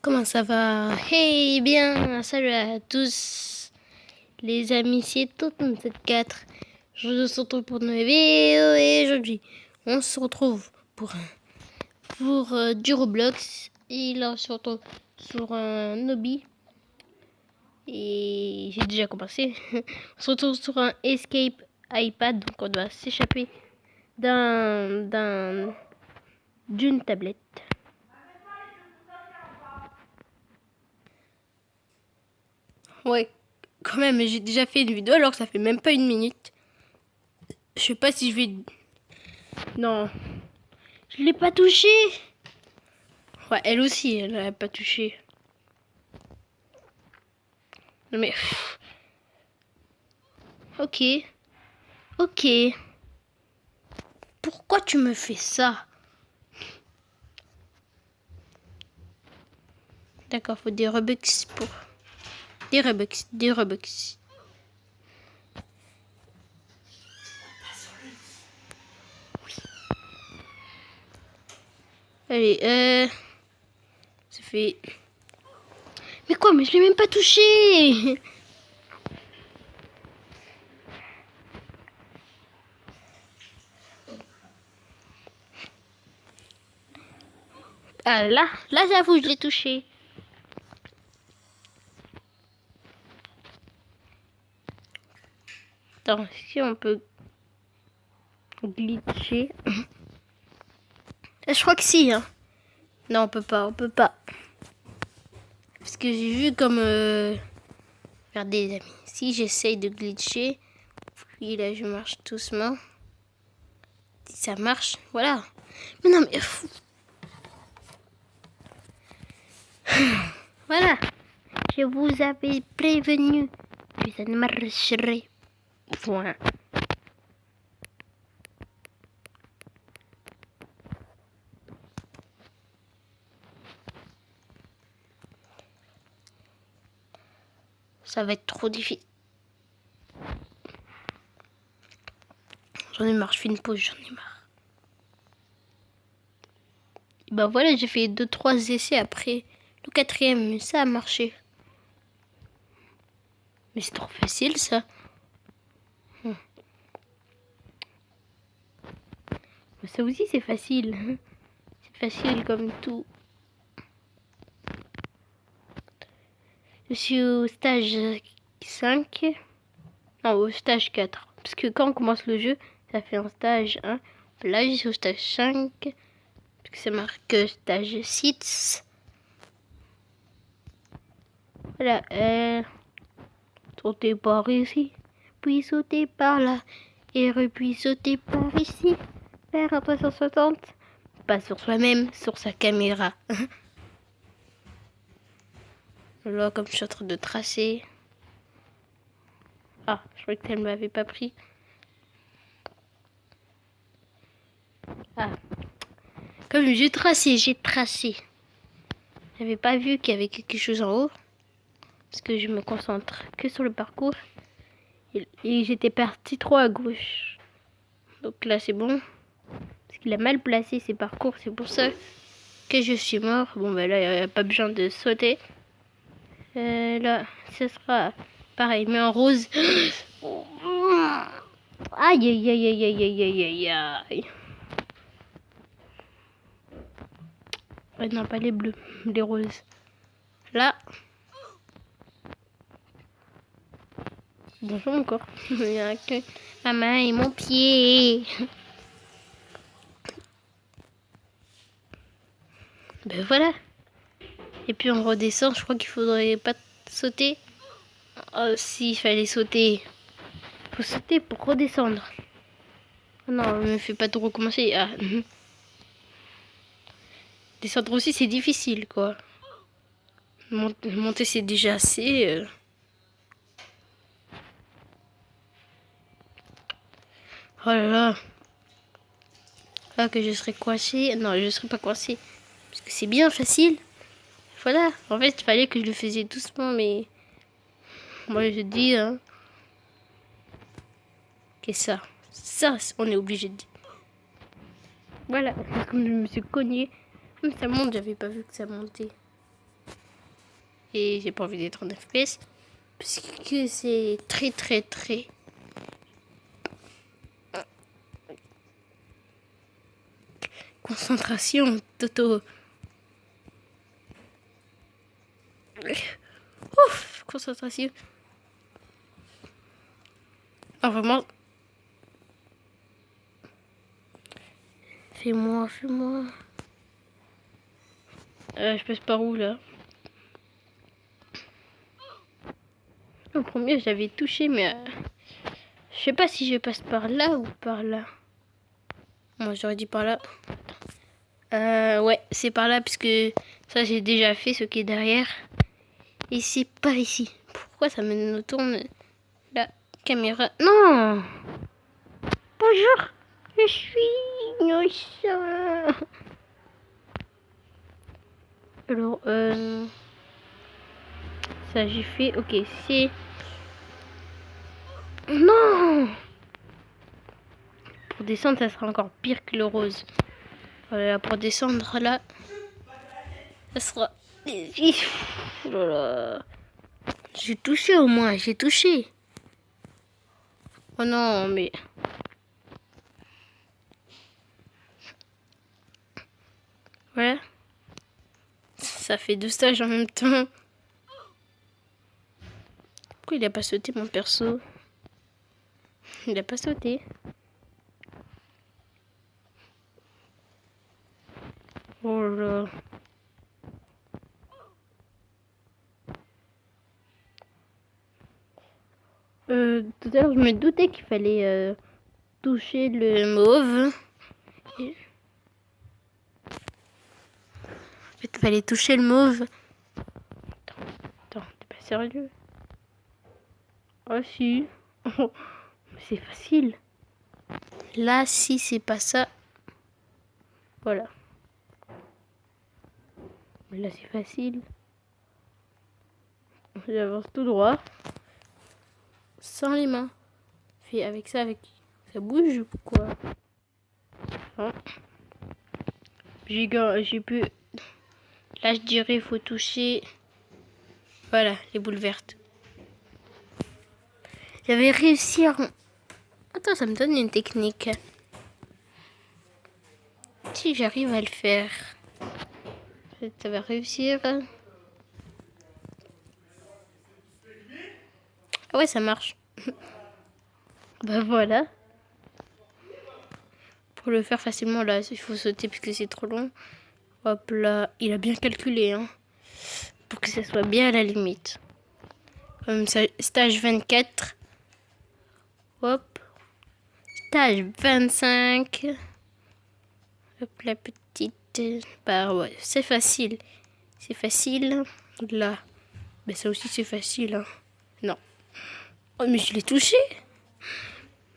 Comment ça va? Hey bien, salut à tous les amis, c'est Totem74. Je vous retrouve pour une nouvelle vidéo et aujourd'hui on se retrouve pour du Roblox. Et là on se retrouve sur un hobby et j'ai déjà commencé. On se retrouve sur un escape iPad, donc on doit s'échapper d'une tablette. Ouais, quand même, j'ai déjà fait une vidéo alors que ça fait même pas une minute. Je sais pas si je vais... Non, je l'ai pas touché. Ouais, elle aussi, elle l'a pas touché. Non mais... Ok. Ok. Pourquoi tu me fais ça? D'accord, faut des Robux pour... Des Robux. Oui. Allez, ça fait... Mais quoi, mais je l'ai même pas touché. Ah là j'avoue, je l'ai touché. Attends, si on peut glitcher. Je crois que si, hein. Non, on peut pas. Parce que j'ai vu comme... Regardez les amis, si j'essaye de glitcher, puis là je marche doucement. Si ça marche, voilà. Mais non mais... Voilà. Je vous avais prévenu que ça ne marcherait point. Ça va être trop difficile. J'en ai marre, je fais une pause, j'en ai marre. Et ben voilà, j'ai fait 2-3 essais après. Le quatrième, ça a marché. Mais c'est trop facile ça. Ça aussi c'est facile. C'est facile comme tout. Je suis au stage 5. Non, au stage 4. Parce que quand on commence le jeu, ça fait un stage 1. Là, je suis au stage 5. Parce que ça marque stage 6. Voilà. Sauter par ici. Puis sauter par là. Et puis sauter par ici. Faire un 360. Pas sur soi-même, sur sa caméra. Là, comme je suis en train de tracer. Ah, je croyais qu'elle ne m'avait pas pris. Ah. Comme j'ai tracé. J'avais pas vu qu'il y avait quelque chose en haut. Parce que je me concentre que sur le parcours. Et j'étais parti trop à gauche. Donc là, c'est bon. Parce qu'il a mal placé ses parcours. C'est pour ça que je suis mort. Bon, ben là, il n'y a pas besoin de sauter. Là, ce sera pareil, mais en rose. Aïe, aïe, aïe, aïe, aïe, aïe, aïe, aïe. Ouais, non, pas les bleus, les roses. Là. Bonjour encore. Il n'y a que ma main et mon pied. Ben voilà. Et puis on redescend. Je crois qu'il faudrait pas sauter. Oh, si, il fallait sauter. Faut sauter pour redescendre. Non, ne me fais pas tout recommencer. Ah. Descendre aussi, c'est difficile, quoi. Monter, c'est déjà assez. Oh là là. Là que je serais coincée. Non, je serais pas coincée. Parce que c'est bien facile. Voilà. En fait, il fallait que je le faisais doucement, mais... Moi, je dis, hein. Qu'est-ce que ça? Ça, on est obligé de dire. Voilà. Comme je me suis cognée. Ça monte, j'avais pas vu que ça montait. Et j'ai pas envie d'être en FPS. Parce que c'est très... Concentration, Toto. Ouf, concentration. Ah, vraiment. Fais-moi. Je passe par où, là? Le premier, j'avais touché, mais... je sais pas si je passe par là ou par là. Moi, j'aurais dit par là. Ouais, c'est par là, puisque ça, j'ai déjà fait ce qui est derrière. Et c'est par ici. Pourquoi ça me tourne la caméra? Non! Bonjour! Je suis innocent. Alors, ça, j'ai fait... Ok, c'est... Non! Pour descendre, ça sera encore pire que le rose. Voilà, pour descendre, là... ça sera... Oh là là. J'ai touché au moins, j'ai touché. Oh non, mais... voilà. Ça fait 2 stages en même temps. Pourquoi il a pas sauté mon perso? Il a pas sauté. Oh là. Tout à l'heure, je me doutais qu'il fallait toucher le mauve. Et... en fait, il fallait toucher le mauve. Attends, t'es pas sérieux? Ah si. C'est facile. Là, si c'est pas ça. Voilà. Là, c'est facile. J'avance tout droit. Sans les mains. Fais avec ça, ça bouge ou quoi? Hein? J'ai pu... là, je dirais, faut toucher... voilà, les boules vertes. J'avais réussi à... attends, ça me donne une technique. Si j'arrive à le faire, ça va réussir. Ah ouais, ça marche. Bah voilà. Pour le faire facilement, là, il faut sauter parce que c'est trop long. Hop là, il a bien calculé, hein. Pour que ça soit bien à la limite. Comme ça, stage 24. Hop. Stage 25. Hop, la petite... bah ouais, c'est facile. C'est facile. Là. Mais ça aussi, c'est facile, hein. Non. Oh, mais je l'ai touché.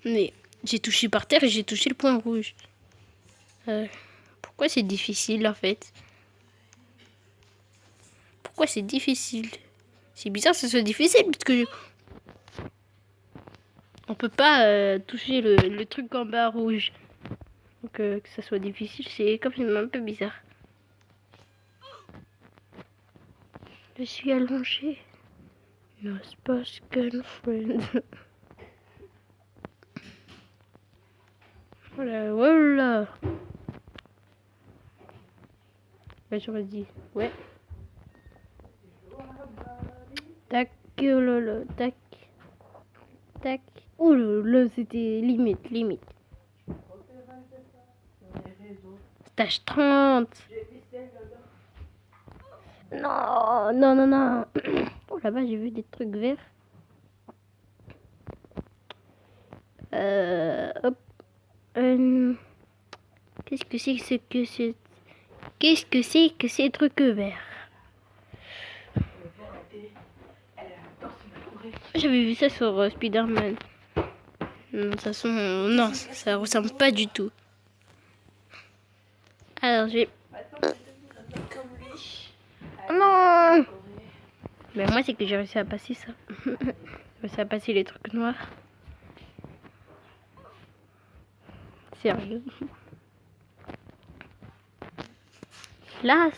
Mais j'ai touché par terre et j'ai touché le point rouge. Pourquoi c'est difficile, en fait? Pourquoi c'est difficile? C'est bizarre que ce soit difficile, parce que... on peut pas toucher le truc en bas rouge. Donc que ça soit difficile, c'est quand même un peu bizarre. Je suis allongée. No spouse girlfriend. Voilà. Là, j'aurais dit, ouais. Tac, oh là là, tac. Tac. Oh là là, c'était limite. Stage 30. Non. Oh là-bas, j'ai vu des trucs verts. Hop. Qu'est-ce que c'est que ces trucs verts? J'avais vu ça sur Spider-Man. De toute façon, non, ça ressemble pas du tout. Alors, j'ai... non! Ben moi, c'est que j'ai réussi à passer ça. J'ai réussi à passer les trucs noirs. Sérieux. Là,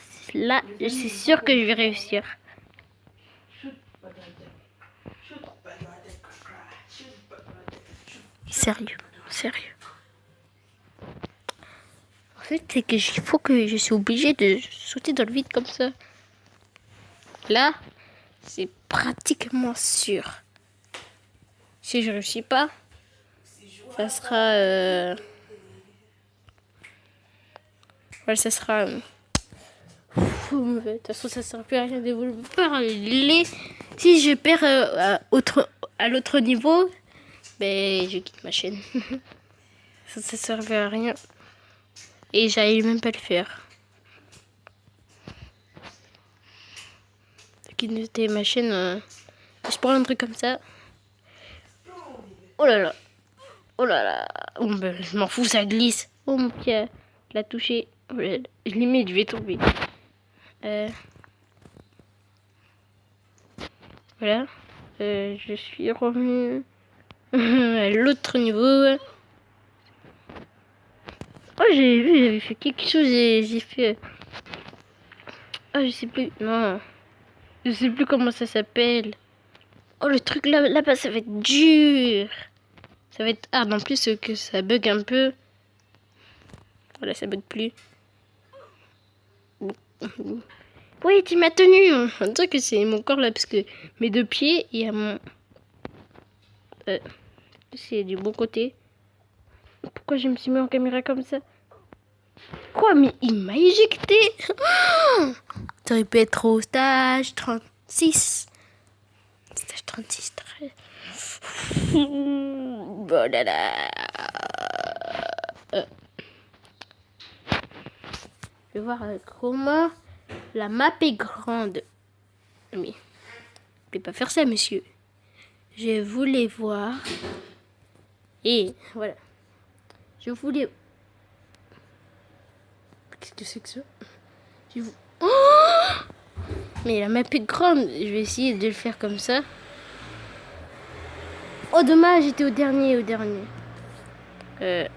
c'est sûr que je vais réussir. sérieux, sérieux. En fait, c'est que il faut que je suis obligée de sauter dans le vide comme ça. Là, c'est pratiquement sûr. Si je réussis pas, ça sera... Ouais, ça sera... De toute façon, ça sert plus à rien de vous parler. Si je perds à l'autre niveau, ben, je quitte ma chaîne. Ça servait à rien. Et j'allais même pas le faire. Quitter ma chaîne, je prends un truc comme ça. Oh là là. Oh là là. Oh, ben, je m'en fous, ça glisse. Oh, mon pied l'a touché. Limite, je vais tomber. Voilà. Je suis revenu à l'autre niveau. Oh, j'ai vu, j'avais fait quelque chose. J'ai fait... Oh, je sais plus. Non. Je sais plus comment ça s'appelle. Oh, le truc là-bas, ça va être dur. Ça va être hard. En plus que ça bug un peu. Voilà, ça bug plus. Oui, tu m'as tenu. On dirait que c'est mon corps là, parce que mes deux pieds, il y a mon... c'est du bon côté. Pourquoi je me suis mis en caméra comme ça? Quoi? Mais il m'a éjecté. Ça aurait pu être au stage 36. Stage 36, très... Oh là là. Je vais voir comment la map est grande. Mais je vais pas faire ça, monsieur. Je voulais voir. Et voilà. Je voulais... Qu'est-ce que c'est que ça? Oh, mais la map est grande. Je vais essayer de le faire comme ça. Oh, dommage, j'étais au dernier. Voilà.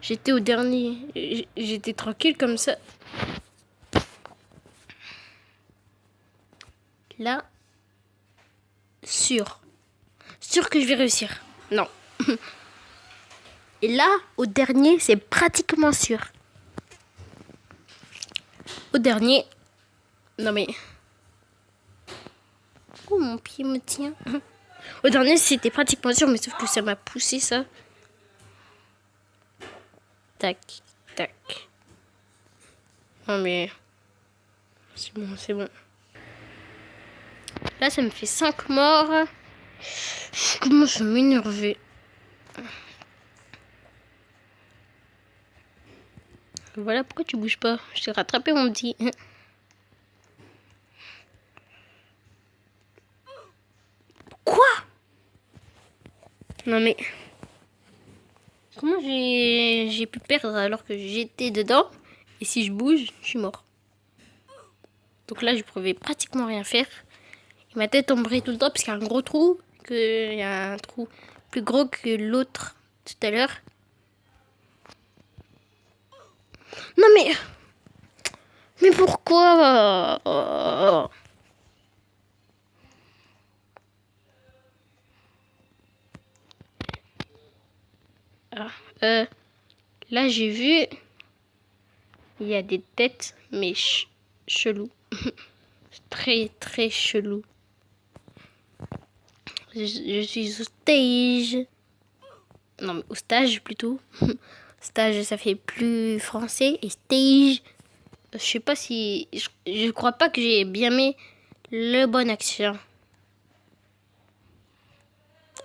J'étais au dernier. J'étais tranquille comme ça. Là. Sûr que je vais réussir. Non. Et là, au dernier, c'est pratiquement sûr. Au dernier... Non mais... Oh, mon pied me tient. Au dernier, c'était pratiquement sûr, mais sauf que ça m'a poussé, ça. Tac, tac. Non mais... C'est bon. Là, ça me fait 5 morts. Je commence à m'énerver. Voilà, pourquoi tu bouges pas? Je t'ai rattrapé, mon petit. Quoi? Non mais... Comment j'ai pu perdre alors que j'étais dedans? Et si je bouge, je suis mort. Donc là, je pouvais pratiquement rien faire. Et ma tête tomberait tout le temps parce qu'il y a un gros trou. Il y a un trou plus gros que l'autre tout à l'heure. Non mais... Mais pourquoi? Là, j'ai vu... Il y a des têtes, mais chelou. Très, très chelou. Je suis au stage. Non, mais au stage plutôt. Stage, ça fait plus français. Et stage, je sais pas si... Je crois pas que j'ai bien mis le bon accent.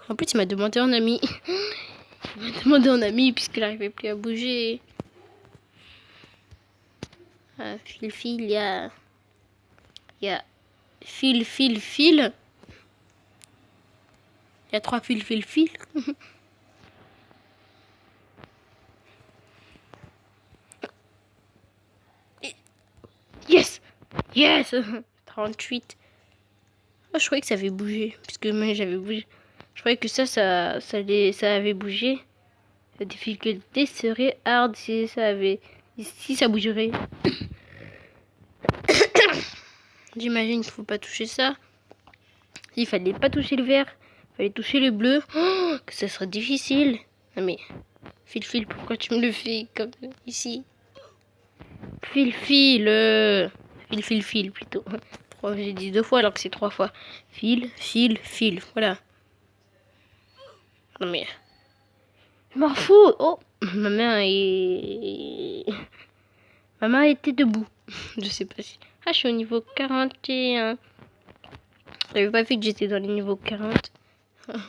En plus, il m'a demandé un ami. Puisqu'il n'arrivait plus à bouger. Fil, il y a fil. Il y a 3 fil. Yes 38. Oh, je croyais que ça avait bougé. Puisque moi, j'avais bougé. Je croyais que ça avait bougé. La difficulté serait hard si ça bougerait. J'imagine qu'il faut pas toucher ça. Il fallait pas toucher le verre. Fallait toucher le bleu. Oh, que ça serait difficile. Non mais, Fil, pourquoi tu me le fais comme ici? Fil, plutôt. Pourquoi j'ai dit 2 fois alors que c'est 3 fois? Fil. Voilà. Non mais, je m'en fous. Oh, ma main était debout. Je sais pas si... Ah, je suis au niveau 41. J'avais pas vu que j'étais dans les niveaux 40.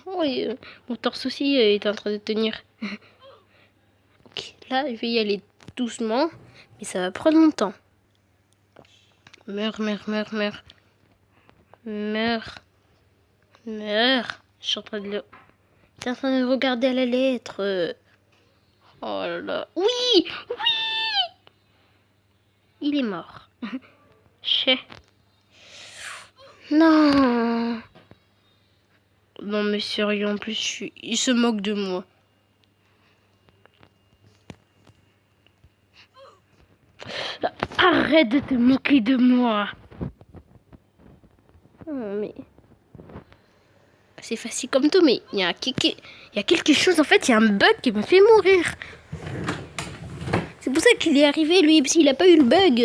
Oh, et, mon torse aussi est en train de tenir. Ok, là, je vais y aller doucement. Mais ça va prendre longtemps. Meurs. Je suis en train de le... T'es en train de regarder à la lettre. Oh là là. Oui. Il est mort. Chais. Non. Non mais sérieux, en plus, il se moque de moi. Arrête de te moquer de moi. Non mais... C'est facile comme tout, mais il y a quelque chose, en fait, il y a un bug qui me fait mourir. C'est pour ça qu'il est arrivé, lui, parce qu'il a pas eu le bug.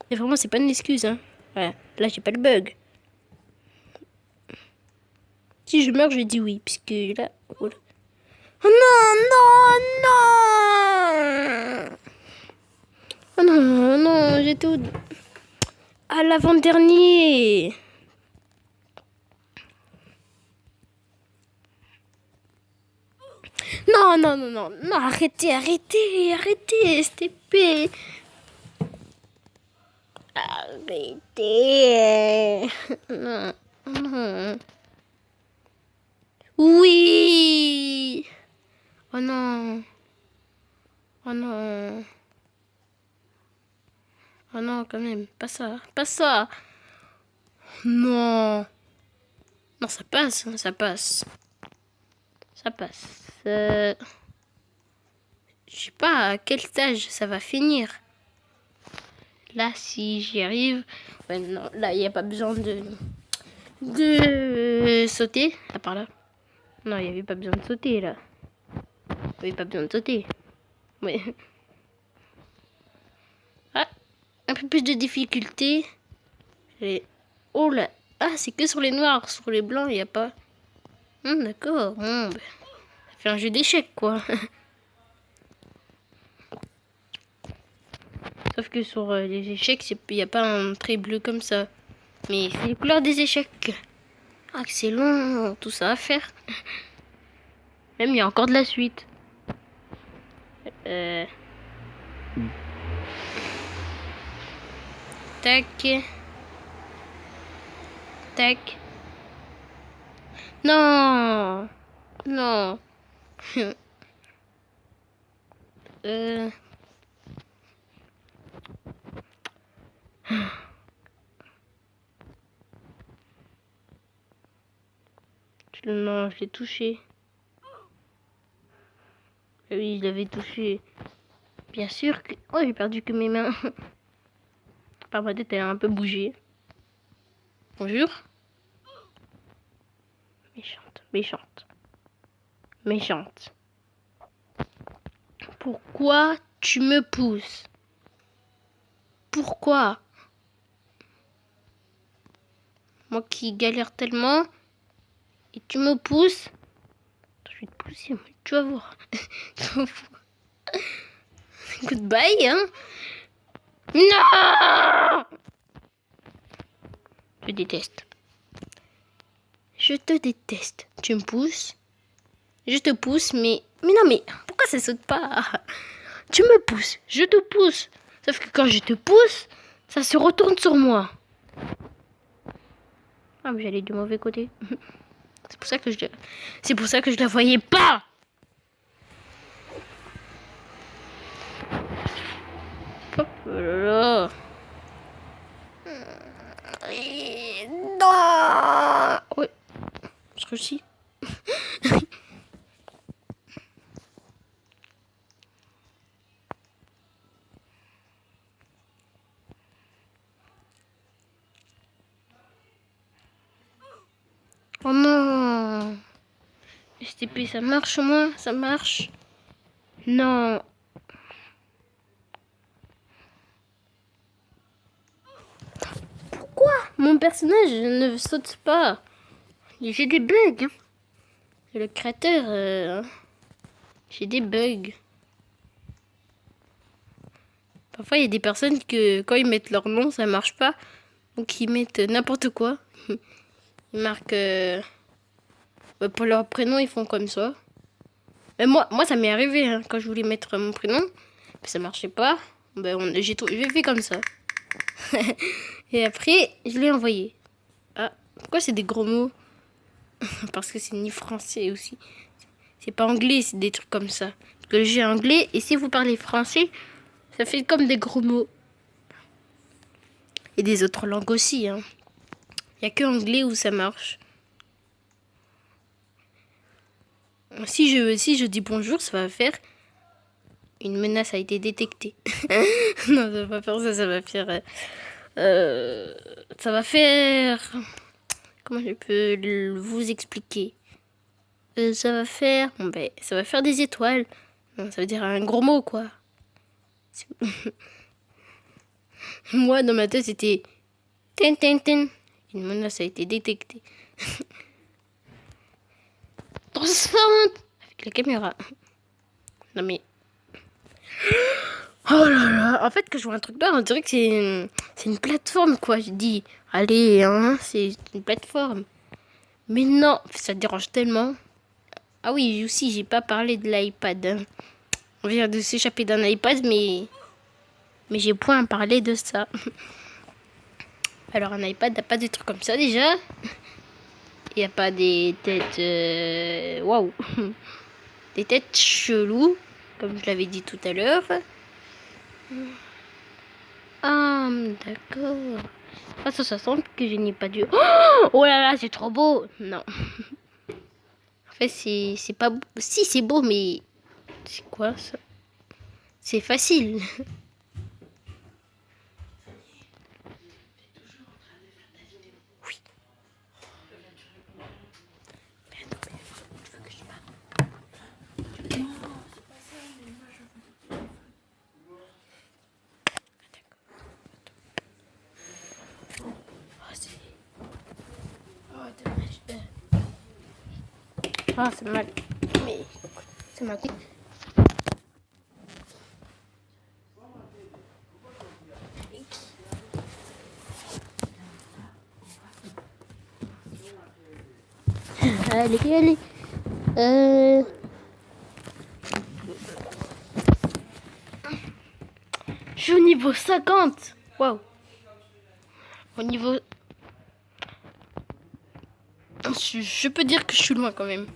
Et vraiment, c'est pas une excuse, hein. Ouais, là, j'ai pas le bug. Si je meurs, je dis oui, puisque là... Voilà. Oh non. Oh non, j'étais à l'avant-dernier. Non, arrêtez, cette épée. Arrêtez. Non. Oui. Oh non. Oh non. Oh non, quand même. Pas ça. Non. Non, ça passe. Je sais pas à quel stage ça va finir. Là, si j'y arrive... Ouais, non, là, il n'y a pas besoin de sauter. À part là. Non, il n'y avait pas besoin de sauter, là. Ouais. Ah, un peu plus de difficulté. Oh là. Ah, c'est que sur les noirs. Sur les blancs, il n'y a pas... d'accord. Bon, ça fait un jeu d'échecs, quoi. Sauf que sur les échecs, il n'y a pas un trait bleu comme ça. Mais c'est les couleurs des échecs. Ah, que c'est long, tout ça à faire. Même, il y a encore de la suite. Tac. Non. Non, je l'ai touché. Ah oui, je l'avais touché. Bien sûr que... Oh, j'ai perdu que mes mains. Par ma tête, elle a un peu bougé. Bonjour. Méchante. Pourquoi tu me pousses? Pourquoi? Moi qui galère tellement. Et tu me pousses. Attends, je vais te pousser, moi. Tu vas voir. Goodbye, hein. Non! Je déteste. Je te déteste. Tu me pousses. Je te pousse, mais... Mais non, mais pourquoi ça saute pas? Tu me pousses. Je te pousse. Sauf que quand je te pousse, ça se retourne sur moi. Ah, mais j'allais du mauvais côté. C'est pour ça que je la voyais pas. Oh là là. Non. Ouais. Je réussis. Oh non. STP, ça marche au moins? Ça marche? Non. Pourquoi mon personnage ne saute pas? J'ai des bugs. Hein. Le créateur, j'ai des bugs. Parfois, il y a des personnes que quand ils mettent leur nom, ça marche pas. Donc, ils mettent n'importe quoi. Ils marquent pour leur prénom, ils font comme ça. Mais moi ça m'est arrivé hein, quand je voulais mettre mon prénom, ça marchait pas. Ben, j'ai fait comme ça. Et après, je l'ai envoyé. Ah, pourquoi c'est des gros mots? Parce que c'est ni français aussi. C'est pas anglais, c'est des trucs comme ça. Parce que le jeu est anglais, et si vous parlez français, ça fait comme des gros mots. Et des autres langues aussi. Hein. Il n'y a que anglais où ça marche. Si je dis bonjour, ça va faire une menace a été détectée. Non, ça va pas faire ça, ça va faire... ça va faire... Comment je peux vous expliquer? Ça va faire... Bon, ben, ça va faire des étoiles. Non, ça veut dire un gros mot, quoi. Moi, dans ma tête, c'était... Tin, tin, tin. Une menace a été détectée. Transforme avec la caméra. Non, mais... Oh là là, en fait, que je vois un truc là, on dirait que c'est une plateforme, quoi. Je dis, allez, hein, c'est une plateforme. Mais non, ça dérange tellement. Ah oui, aussi, j'ai pas parlé de l'iPad. Hein. On vient de s'échapper d'un iPad, mais j'ai point à parler de ça. Alors, un iPad n'a pas des trucs comme ça, déjà. Il n'y a pas des têtes... Waouh. Des têtes cheloues, comme je l'avais dit tout à l'heure. Ah, d'accord. 360 que je n'ai pas dû... Oh là là, c'est trop beau. Non. En fait, c'est pas... Si, c'est beau, mais... C'est quoi, ça? C'est facile. Oui. Ah, c'est mal. Mais... C'est mal. Allez, allez. Je suis au niveau 50. Waouh. Au niveau... Je peux dire que je suis loin quand même.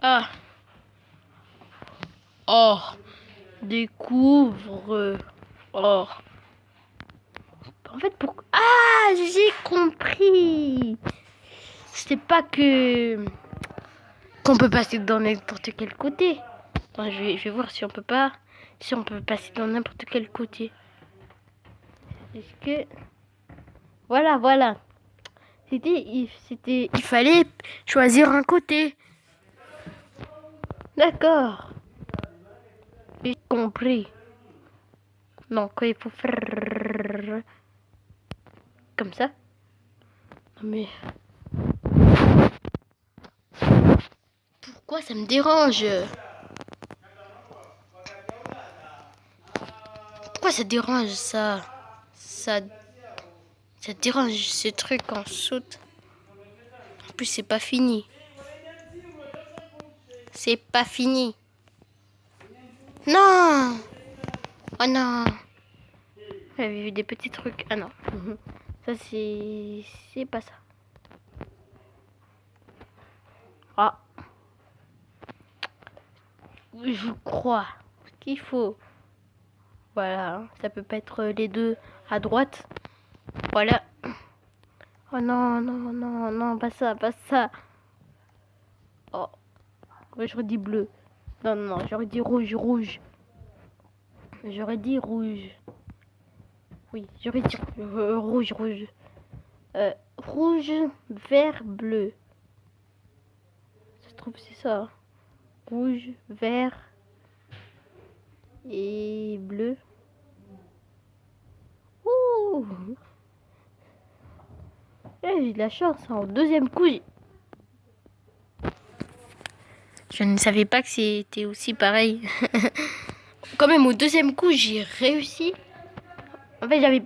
Ah. Oh. Découvre. Oh. En fait, pourquoi... Ah, j'ai compris. C'est pas que... qu'on peut passer dans n'importe quel côté. Attends, je vais voir si on peut pas... Si on peut passer dans n'importe quel côté. Est-ce que... Voilà, voilà. Il fallait choisir un côté. D'accord. J'ai compris. Non, quoi, il faut faire... Comme ça. Non, mais... Pourquoi ça me dérange? Pourquoi ça dérange, ça? Ça dérange, ces trucs en saute. En plus, c'est pas fini. C'est pas fini. Non! Oh non! J'avais vu des petits trucs. Ah non. Ça, c'est pas ça. Ah. Je crois qu'il faut. Voilà. Ça peut pas être les deux à droite. Voilà. Oh non, non, non, non, pas ça, pas ça. Oh. J'aurais dit bleu. Non, non, j'aurais dit rouge, rouge. J'aurais dit rouge. Oui, j'aurais dit rouge, rouge. Rouge, vert, bleu. Ça se trouve, c'est ça. Hein. Rouge, vert et bleu. Ouh! J'ai de la chance. En deuxième coup, je ne savais pas que c'était aussi pareil. Quand même, au deuxième coup, j'ai réussi. En fait, j'avais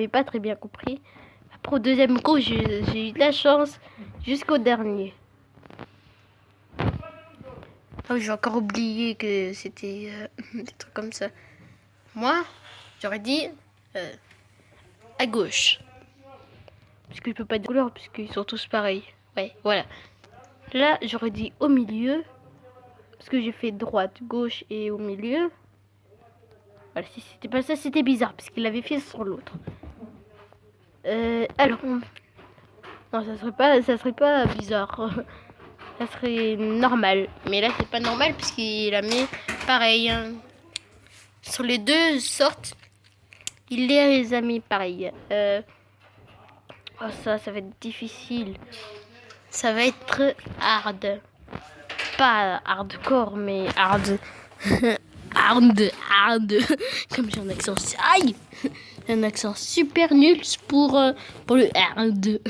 pas très bien compris. Après, au deuxième coup, j'ai eu de la chance jusqu'au dernier. Oh, j'ai encore oublié que c'était des trucs comme ça. Moi, j'aurais dit à gauche. Parce que je peux pas dire couleur, puisqu'ils sont tous pareils. Ouais, voilà. Là, j'aurais dit au milieu. Parce que j'ai fait droite, gauche et au milieu. Voilà, si c'était pas ça, c'était bizarre, parce qu'il avait fait sur l'autre. Alors... Non, ça serait pas bizarre. Ça serait normal. Mais là, c'est pas normal, puisqu'il a mis pareil. Hein. Sur les deux sortes, il les a mis pareil. Oh, ça va être difficile. Ça va être hard. Pas hardcore, mais hard. hard. Comme j'ai un accent. Aïe! Un accent super nul pour le hard.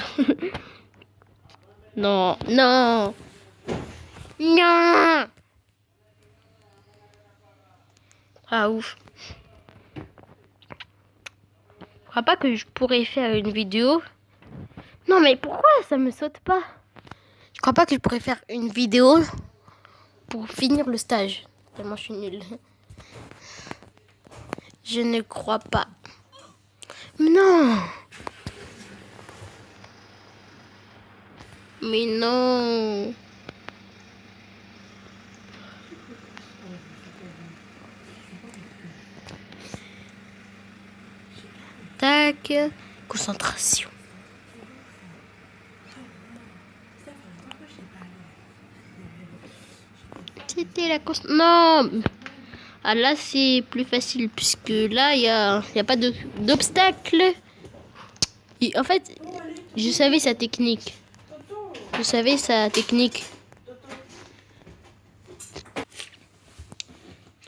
Non, non. Non. Ah ouf. Je crois pas que je pourrais faire une vidéo. Non mais pourquoi ça me saute pas? Je crois pas que je pourrais faire une vidéo pour finir le stage. Tellement je suis nulle. Je ne crois pas. Mais non. Mais non. Tac. Concentration. C'était la concentration. Non. Ah là c'est plus facile puisque là il y a pas d'obstacle. En fait, je savais sa technique.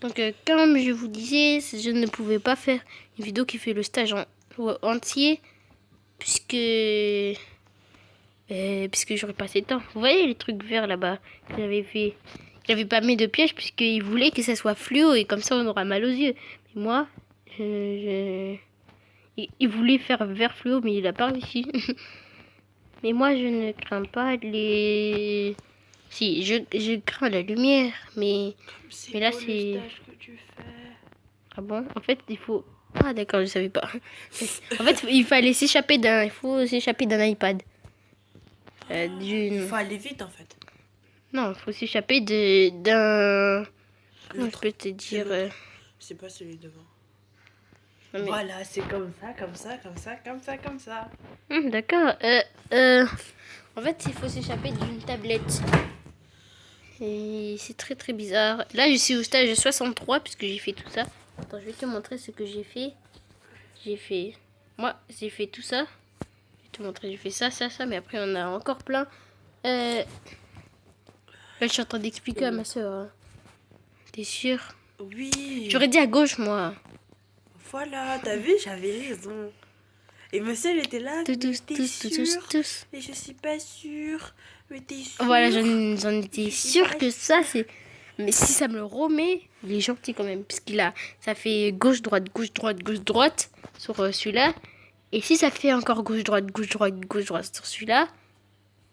Donc comme je vous disais, je ne pouvais pas faire une vidéo qui fait le stage entier puisque j'aurais pas assez de temps. Vous voyez les trucs verts là-bas que j'avais fait. Il n'avait pas mis de piège puisqu'il voulait que ça soit fluo et comme ça on aura mal aux yeux. Mais moi, il voulait faire vert fluo mais il a pas réussi. Mais moi je ne crains pas les... Si, je crains la lumière, mais là c'est... Ah bon? En fait il faut... Ah d'accord, je savais pas. En fait il fallait s'échapper d'un... Il faut s'échapper d'un iPad. Il faut aller vite en fait. Non, il faut s'échapper d'un... Comment je peux te dire... C'est pas celui devant. Non, mais... Voilà, c'est comme ça, comme ça, comme ça, comme ça, comme ça. D'accord. En fait, il faut s'échapper d'une tablette. Et c'est très très bizarre. Là, je suis au stage 63 puisque j'ai fait tout ça. Attends, je vais te montrer ce que j'ai fait. Moi, j'ai fait tout ça. Je vais te montrer, j'ai fait ça, mais après, on a encore plein. Là, je suis en train d'expliquer à ma soeur. Hein. T'es sûr? Oui. J'aurais dit à gauche, moi. Voilà, t'as vu, j'avais raison. Et monsieur, il était là. Tous. Et je suis pas sûre. Mais t'es sûre? Voilà, j'en étais sûre que ça, c'est... Mais si ça me le remet, il est gentil quand même. Ça fait gauche-droite sur celui-là. Et si ça fait encore gauche-droite sur celui-là...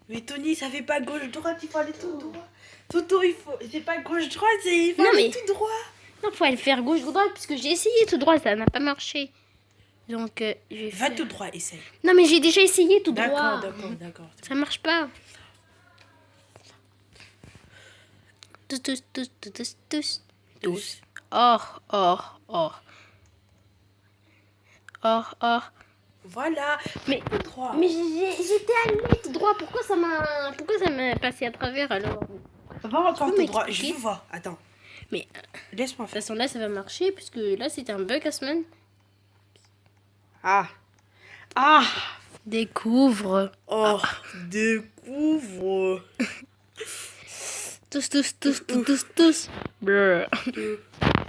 Mais Tony, ça fait pas gauche-droite, il faut aller tout droit. Toto, c'est pas gauche-droite, il faut aller tout droit. Non, faut aller faire gauche-droite, puisque j'ai essayé tout droit, ça n'a pas marché. Donc, je vais Va tout droit, essaye. Non, mais j'ai déjà essayé tout droit. D'accord. Ça marche pas. Tous. Or. Voilà. Mais tout droit. Mais j'étais allée tout droit. Pourquoi ça m'a passé à travers alors? Va encore tout droit. Je vous vois. Attends. Mais laisse-moi de toute façon là ça va marcher puisque là c'était un bug à semaine. Ah. Ah. Découvre. Oh, découvre. Tous. Brr.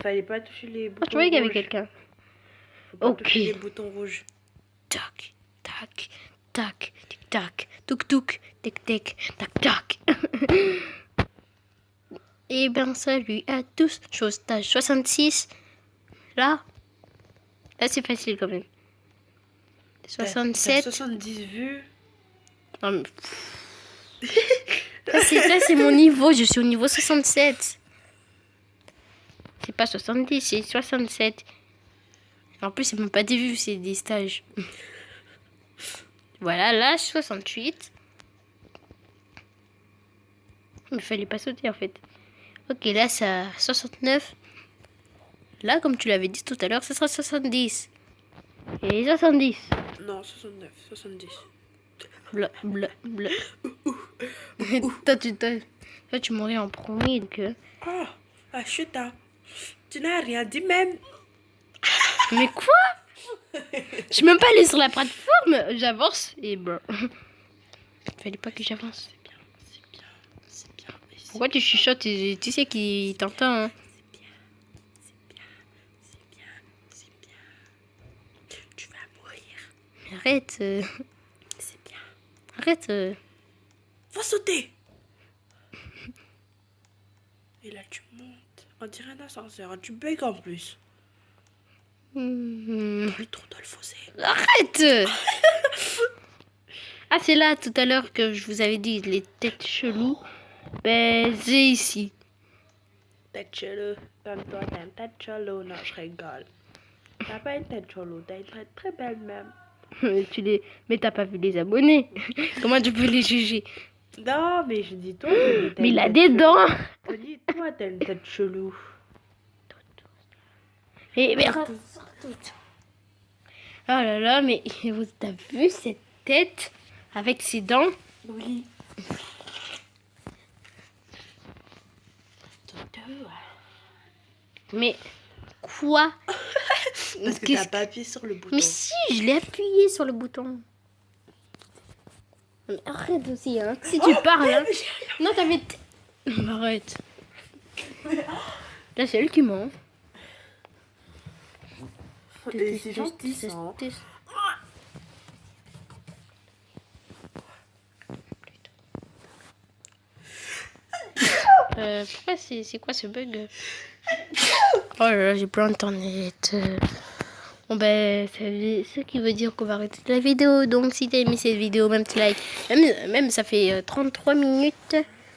Fallait pas toucher les boutons Ah, tu vois qu'il y avait rouges. quelqu'un. Faut pas Ok. toucher les boutons rouges. Tac, tac, tac, tic tac, tuk, tic tic, tac tac. Eh ben salut à tous. Je suis au stage 66. Là c'est facile quand même. T'as 67. 70 vues. Non, mais... ça c'est mon niveau. Je suis au niveau 67. C'est pas 70, c'est 67. En plus, c'est même pas des vues, c'est des stages. Voilà, là, 68. Il fallait pas sauter en fait. Ok, là, ça 69. Là, comme tu l'avais dit tout à l'heure, ce sera 70. Et 70. Non, 69, 70. Bla. Toi, tu m'aurais en premier. Donc, Oh, ah, chut, hein. Tu n'as rien dit même. Mais quoi? Je suis même pas allée sur la plateforme. J'avance et bon. Il fallait pas que j'avance. C'est bien. Pourquoi tu chuchotes? Tu sais qui t'entend, hein? C'est bien. Tu vas mourir. Mais arrête. C'est bien. Arrête. Va sauter. Et là, tu montes. On dirait un ascenseur. Tu bugs en plus. Le trou dans le fossé. Arrête. Ah, c'est là tout à l'heure que je vous avais dit les têtes cheloues. Ben, c'est ici. Tête chelou. Comme toi, t'as une tête chelou. Non, je rigole. T'as pas une tête chelou. T'as une tête très belle même. Mais t'as pas vu les abonnés. Comment tu peux les juger? Non, mais je dis toi. Mais il a des dents. Je dis toi, t'as une tête chelou. Mais oh là là, mais t'as vu cette tête avec ses dents? Oui. Mais quoi? Parce que t'as pas appuyé sur le bouton. Mais si, je l'ai appuyé sur le bouton. Mais arrête aussi, hein. Si tu parles, hein. Non, t'avais... Arrête. Là, c'est elle qui ment. Et c'est gentil, ça. Pourquoi c'est quoi ce bug? Oh là là, j'ai plus internet. Bon ben, ce qui veut dire qu'on va arrêter la vidéo. Donc si t'as aimé cette vidéo, même tu like. Même ça fait 33 minutes.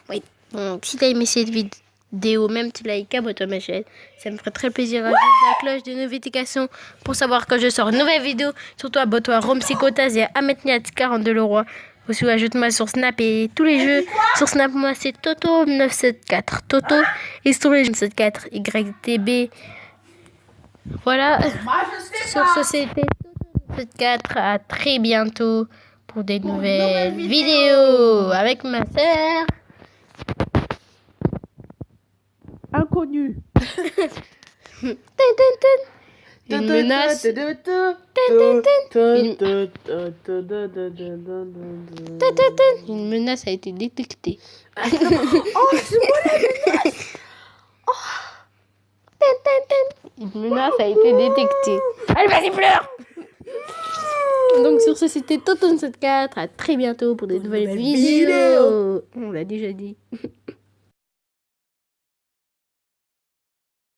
Oui. Donc si t'as aimé cette vidéo, même tu like, abonne-toi à ma chaîne. Ça me ferait très plaisir. Ajoute la cloche de notification pour savoir quand je sors une nouvelle vidéo. Surtout abonne-toi à Romsicotaz et à Ahmedniat42 Leroy. Aussi, ajoute-moi sur Snap et tous les jeux. Sur Snap, moi, c'est Toto974. Toto. Et sur les jeux 974, YTB. Voilà. Sur ce, c'était Toto974. À très bientôt pour des nouvelles vidéos avec ma sœur. Inconnu. Une menace. Une menace a été détectée. Oh, c'est moi la menace. Une menace a été détectée. Allez, vas-y, pleure. Donc sur ce, c'était Toto74. À très bientôt pour des nouvelles vidéos. On l'a déjà dit.